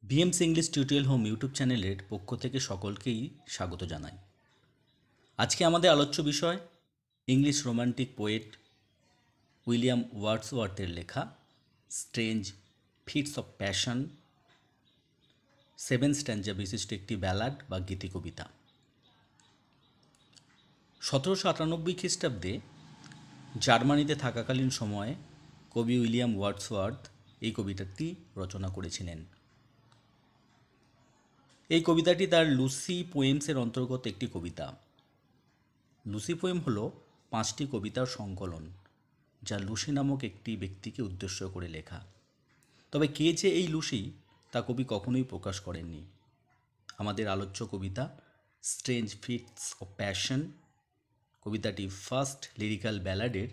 BMC English tutorial home YouTube চ্যানেলের পক্ষ থেকে সকলকেই স্বাগত জানাই। আজকে আমাদের আলোচ্য বিষয় ইংলিশ রোমান্টিক পোয়েট উইলিয়াম ওয়ার্ডসওয়ার্থের লেখা স্ট্রেঞ্জ ফিটস অফ প্যাশন, 7 স্ট্যাঞ্জা বিশিষ্ট একটি ব্যালাড বা গীতি কবিতা। 1798 খ্রিস্টাব্দে জার্মানিতে থাকাকালীন সময়ে কবি উইলিয়াম ওয়ার্ডসওয়ার্থ এই কবিতাটি রচনা করেছিলেন। এই কবিতাটি তার লুসি পোয়েমসের অন্তর্গত একটি কবিতা। লুসি পোয়েম হল 5টি কবিতার সংকলন, যা লুসি নামক একটি ব্যক্তিকে উদ্দেশ্য করে লেখা। তবে কে যে এই লুসি তা কবি কখনোই প্রকাশ করেননি। আমাদের আলোচ্য কবিতা স্ট্রেঞ্জ ফিটস অফ প্যাশন কবিতাটি ফার্স্ট লিরিক্যাল ব্যালাডের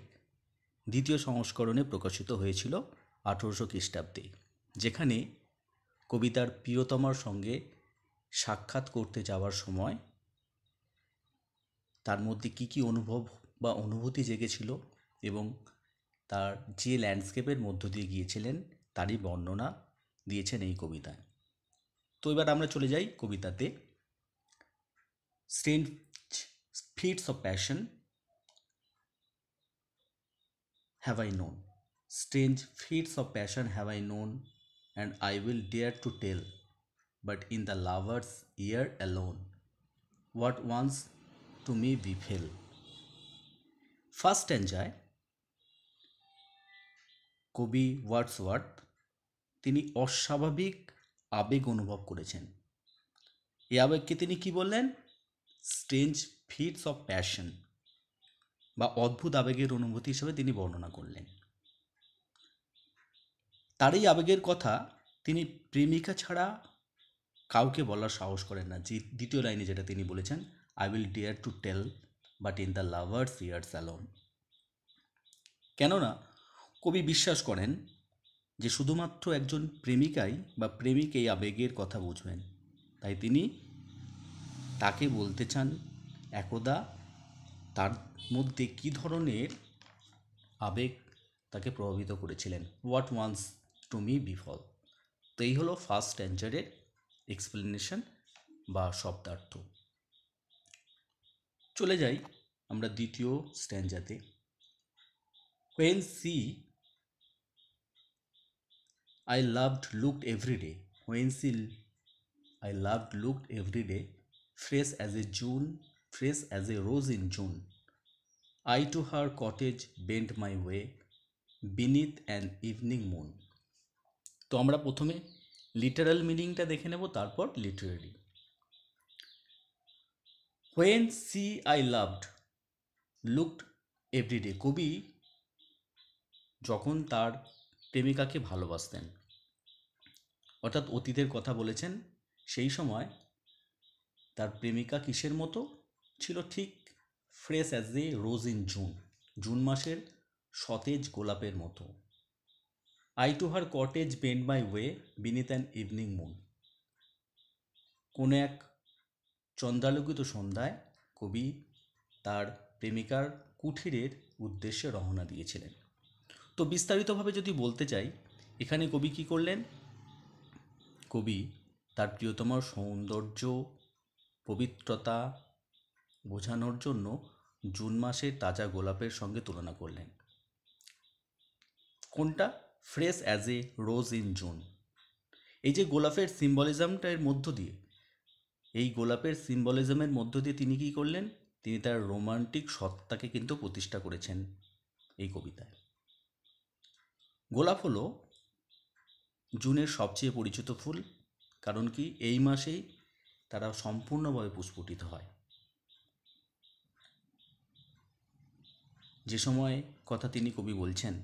দ্বিতীয় সংস্করণে প্রকাশিত হয়েছিল 1800 খ্রিস্টাব্দে, যেখানে কবিতার প্রিয়তমার সঙ্গে সাক্ষাৎ করতে যাওয়ার সময় তার মধ্যে কী কী অনুভব বা অনুভূতি জেগেছিল এবং তার যে ল্যান্ডস্কেপের মধ্য দিয়ে গিয়েছিলেন তারই বর্ণনা দিয়েছেন এই কবিতায়। তো এবার আমরা চলে যাই কবিতাতে। Strange fits of passion have I known, strange fits of passion have I known and I will dare to tell, but in the lover's ear alone, what once to me befell. First স্ট্যাঞ্জায় কবি Wordsworth তিনি অস্বাভাবিক আবেগ অনুভব করেছেন। এই আবেগকে তিনি কি বললেন? স্ট্রেঞ্জ ফিটস অফ প্যাশন বা অদ্ভুত আবেগের অনুভূতি হিসেবে তিনি বর্ণনা করলেন। তার এই আবেগের কথা তিনি প্রেমিকা ছাড়া কাউকে বলার সাহস করেন না। যে দ্বিতীয় লাইনে যেটা তিনি বলেছেন, I will dare to tell but in the lover's ears alone. কেননা কবি বিশ্বাস করেন যে শুধুমাত্র একজন প্রেমিকাই বা প্রেমিক এই আবেগের কথা বুঝবেন। তাই তিনি তাকে বলতে চান একদা তার মধ্যে কী ধরনের আবেগ তাকে প্রভাবিত করেছিলেন। হোয়াট ওয়ান্স টু মি বিফল। তো এই হলো ফার্স্ট স্ট্যাঞ্জারের এক্সপ্লেনেশন বা শব্দার্থ। চলে যাই আমরা দ্বিতীয় স্ট্যাঞ্জাতে। When she I loved looked every day, when she I loved looked every day, fresh as a June, fresh as a rose in June. I to her cottage bent my way beneath an evening moon. তো আমরা প্রথমে literal মিনিংটা দেখে নেব, তারপর Literary. When she I loved looked every day, কবি যখন তার প্রেমিকাকে ভালোবাসতেন, অর্থাৎ অতীতের কথা বলেছেন, সেই সময় তার প্রেমিকা কিসের মতো ছিল? ঠিক fresh as a rose in June, June মাসের সতেজ গোলাপের মতো। I to her cottage bend my way beneath an evening moon, কোনো এক চন্দ্রালোকিত সন্ধ্যায় কবি তার প্রেমিকার কুঠিরের উদ্দেশ্যে রওনা দিয়েছিলেন। তো বিস্তারিতভাবে যদি বলতে চাই, এখানে কবি কী করলেন? কবি তার প্রিয়তমার সৌন্দর্য পবিত্রতা বোঝানোর জন্য জুন মাসের তাজা গোলাপের সঙ্গে তুলনা করলেন। কোনটা? Fresh as a rose in June. এই যে গোলাপের সিম্বলিজমটা এর মধ্য দিয়ে, এই গোলাপের সিম্বলিজমের মধ্য দিয়ে তিনি কী করলেন? তিনি তার রোমান্টিক সত্তাকে কিন্তু প্রতিষ্ঠা করেছেন এই কবিতায়। গোলাপ হলো জুনের সবচেয়ে পরিচিত ফুল, কারণ কি এই মাসেই তারা সম্পূর্ণভাবে পুষ্পটিত হয়। যে সময় কথা তিনি কবি বলছেন,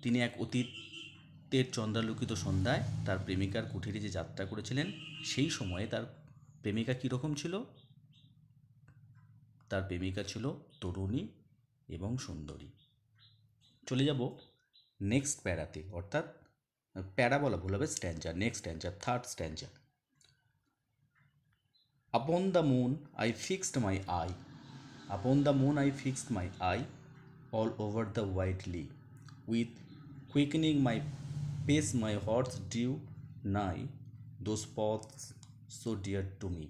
তিনি এক অতীতের চন্দ্রালোকিত সন্ধ্যায় তার প্রেমিকার কুঠিরে যে যাত্রা করেছিলেন, সেই সময়ে তার প্রেমিকা কীরকম ছিল? তার প্রেমিকা ছিল তরুণী এবং সুন্দরী। চলে যাব নেক্সট প্যারাতে, অর্থাৎ প্যারা বলা ভুল হবে, স্ট্যাঞ্জা। Next স্ট্যাঞ্জা, third stanza. Upon the moon I fixed my eye, upon the moon I fixed my eye, all over the white lea, with quickening my pace my horse drew nigh those paths so dear to me.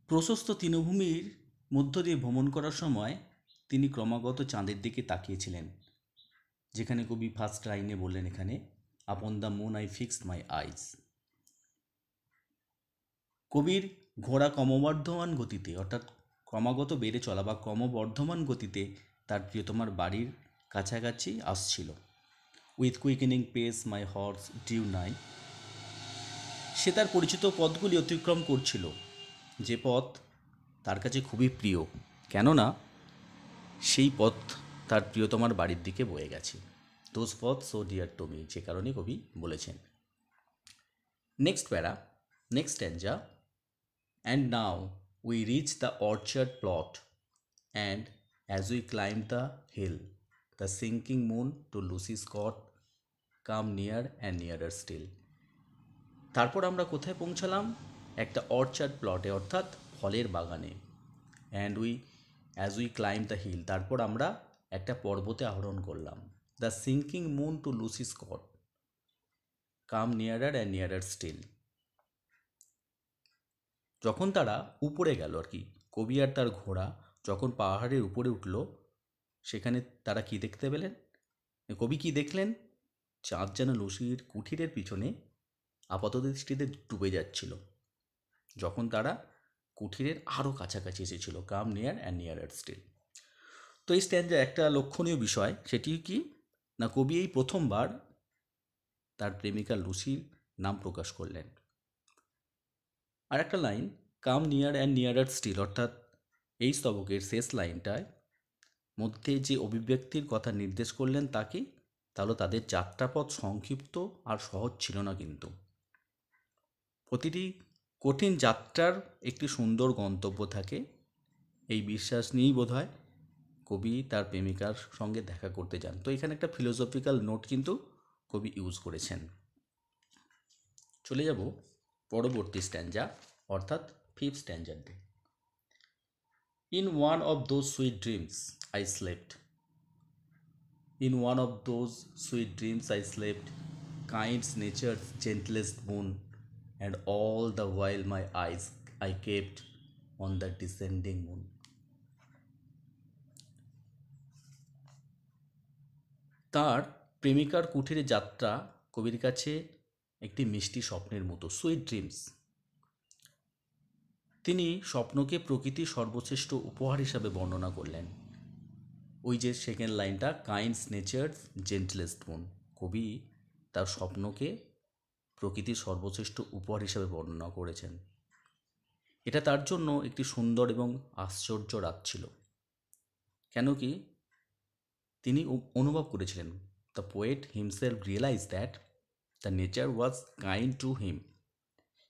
প্রশস্ত তৃণভূমির মধ্য দিয়ে ভ্রমণ করার সময় তিনি ক্রমাগত চাঁদের দিকে তাকিয়েছিলেন, যেখানে কবি ফার্স্ট লাইনে বললেন এখানে upon the moon I fixed my eyes. কবির ঘোড়া ক্রমবর্ধমান গতিতে অর্থাৎ ক্রমাগত বেড়ে চলা বা ক্রমবর্ধমান গতিতে তার প্রিয়তমার বাড়ির কাছাকাছি আসছিল। With quickening pace my horse drew nigh, সে তার পরিচিত পথগুলি অতিক্রম করছিল, যে পথ তার কাছে খুবই প্রিয়, কেননা সেই পথ তার প্রিয়তমার বাড়ির দিকে বয়ে গেছে। দোজ পথ সো ডিয়ার টু মি, যে কারণে কবি বলেছেন। Next para, next stanza. And now we reach the orchard plot and as we climb the hill the sinking moon to Lucy's cot came near and nearer still. তারপর আমরা কোথায় পৌঁছালাম? একটা orchard প্লটে, অর্থাৎ ফলের বাগানে। As we climb the hill, তারপর আমরা একটা পর্বতে আরোহণ করলাম। The sinking moon to Lucy's cot came nearer and nearer still. যখন তারা উপরে গেল আর কি, কবি আর তার ঘোড়া যখন পাহাড়ের উপরে উঠল, সেখানে তারা কি দেখতে পেলেন? কবি কি দেখলেন? চাঁদ যেন লুসির কুঠিরের পিছনে আপাতদৃষ্টিতে ডুবে যাচ্ছিল, যখন তারা কুঠিরের আরও কাছাকাছি এসেছিল। Come near and nearer still. তো এই স্ট্যান্ডার একটা লক্ষণীয় বিষয়, সেটি কি না, কবি এই প্রথমবার তার প্রেমিকা লুসির নাম প্রকাশ করলেন। আর একটা লাইন, come near and nearer still, অর্থাৎ এই স্তবকের শেষ লাইনটায় মধ্যে যে অভিব্যক্তির কথা নির্দেশ করলেন তা কি? তাহলে তাদের যাত্রাপথ সংক্ষিপ্ত আর সহজ ছিল না, কিন্তু প্রতিটি কঠিন যাত্রার একটি সুন্দর গন্তব্য থাকে, এই বিশ্বাস নিয়েই বোধহয় কবি তার প্রেমিকার সঙ্গে দেখা করতে যান। তো এখানে একটা ফিলোসফিক্যাল নোট কিন্তু কবি ইউজ করেছেন। চলে যাব পরবর্তী স্ট্যাঞ্জা, অর্থাৎ ফিফথ স্ট্যাঞ্জাতে। In one of those sweet dreams I slept, in one of those sweet dreams I slept, kind nature's gentlest moon, and all the while my eyes I kept on the descending moon. তার প্রেমিকার কুঠিরে যাত্রা কবির কাছে একটি মিষ্টি স্বপ্নের মতো, sweet dreams. তিনি স্বপ্নকে প্রকৃতির সর্বশ্রেষ্ঠ উপহার হিসাবে বর্ণনা করলেন। ওই যে সেকেন্ড লাইনটা, কাইন্ডস নেচারস জেন্টলেস্ট মুন, কবি তার স্বপ্নকে প্রকৃতির সর্বশ্রেষ্ঠ উপহার হিসাবে বর্ণনা করেছেন। এটা তার জন্য একটি সুন্দর এবং আশ্চর্য রাত ছিল, কেন কি তিনি অনুভব করেছিলেন, the poet himself realise that the nature was kind to him,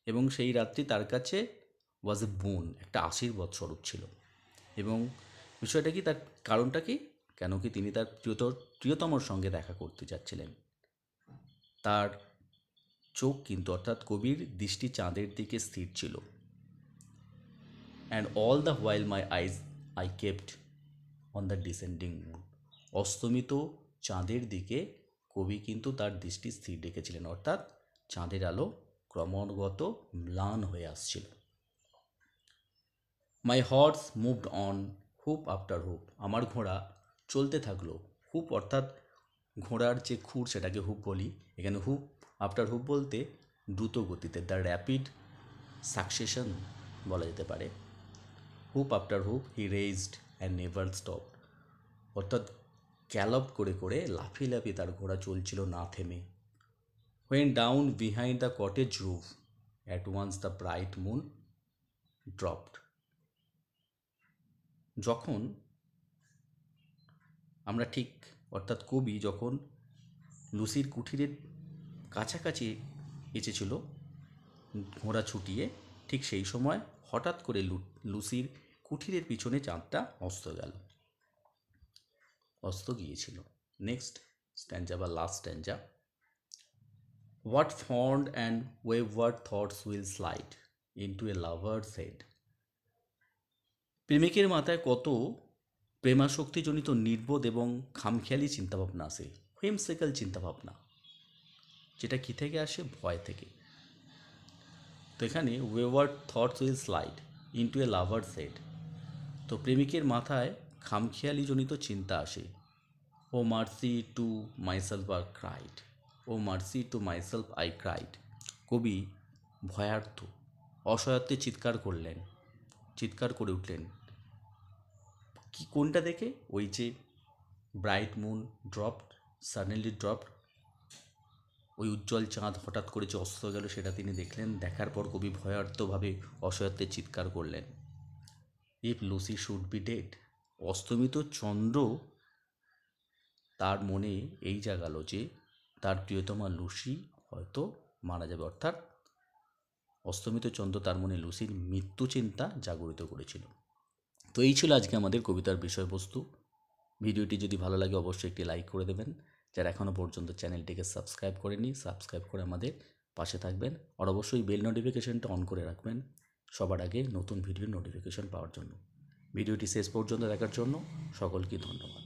এবং সেই রাত্রি তার কাছে ওয়াজ এ বোন, একটা আশীর্বাদ স্বরূপ ছিল। এবং বিষয়টা কি, তার কারণটা কি, কেন কি তিনি তার প্রিয়তমর সঙ্গে দেখা করতে যাচ্ছিলেন। তার চোখ কিন্তু, অর্থাৎ কবির দৃষ্টি চাঁদের দিকে স্থির ছিল। And all the while my eyes I kept on the descending moon, অস্তমিত চাঁদের দিকে কবি কিন্তু তার দৃষ্টি স্থির রেখেছিলেন, অর্থাৎ চাঁদের আলো ক্রমাগত ম্লান হয়ে আসছিল। My horse moved on hoof after hoof, আমার ঘোড়া চলতে থাকলো। হুপ অর্থাৎ ঘোড়ার যে খুর, সেটাকে হুপ বলি। এখানে হুপ আফটার হুপ বলতে দ্রুত গতিতে, দ্য র্যাপিড সাকসেশন বলা যেতে পারে। Hoof after hoof he raised and never stopped, অর্থাৎ গ্যালপ করে করে, লাফিয়ে লাফিয়ে তার ঘোড়া চলছিল না থেমে। When down behind the cottage roof at once the bright moon dropped, যখন আমরা ঠিক, অর্থাৎ কবি যখন লুসির কুঠিরের কাছাকাছি এসেছিল ঘোড়া ছুটিয়ে, ঠিক সেই সময় হঠাৎ করে লুসির কুঠিরের পিছনে চাঁদটা অস্ত গিয়েছিল। নেক্সট স্ট্যাঞ্জা বা last stanza. What fond and wayward thoughts will slide into a lover's head, প্রেমিকের মাথায় কত প্রেমাসক্তিজনিত নির্বোধ এবং খামখেয়ালি চিন্তাভাবনা আসে, হুইমসিক্যাল চিন্তাভাবনা, যেটা কী থেকে আসে? ভয় থেকে। তো এখানে wayward thoughts will slide into a lover's head. তো প্রেমিকের মাথায় খামখেয়ালিজনিত চিন্তা আসে। O mercy to myself I cried, O mercy to myself I cried. কবি ভয়ার্থ, অসহায়ত্বে চিৎকার করে উঠলেন। কি কোনটা দেখে? ওই যে bright moon dropped, suddenly dropped, ওই উজ্জ্বল চাঁদ হঠাৎ করে যে অস্ত গেল সেটা তিনি দেখলেন। দেখার পর কবি ভয়ার্থভাবে অসহায়ত্বে চিৎকার করলেন। If Lucy should be dead, অস্তমিত চন্দ্র তার মনে এই জাগালো যে তার প্রিয়তমা লুসি হয়তো মারা যাবে, অর্থাৎ অস্তমিত চন্দ্র তার মনে লুসির মৃত্যু চিন্তা জাগরিত করেছিল। তো এই ছিল আজকে আমাদের কবিতার বিষয়বস্তু। ভিডিওটি যদি ভালো লাগে অবশ্যই একটি লাইক করে দেবেন। যারা এখনও পর্যন্ত চ্যানেলটিকে সাবস্ক্রাইব করেনি, সাবস্ক্রাইব করে আমাদের পাশে থাকবেন। আর অবশ্যই বেল নোটিফিকেশনটা অন করে রাখবেন সবার আগে নতুন ভিডিওর নোটিফিকেশন পাওয়ার জন্য। ভিডিওটি শেষ পর্যন্ত দেখার জন্য সকলকে ধন্যবাদ।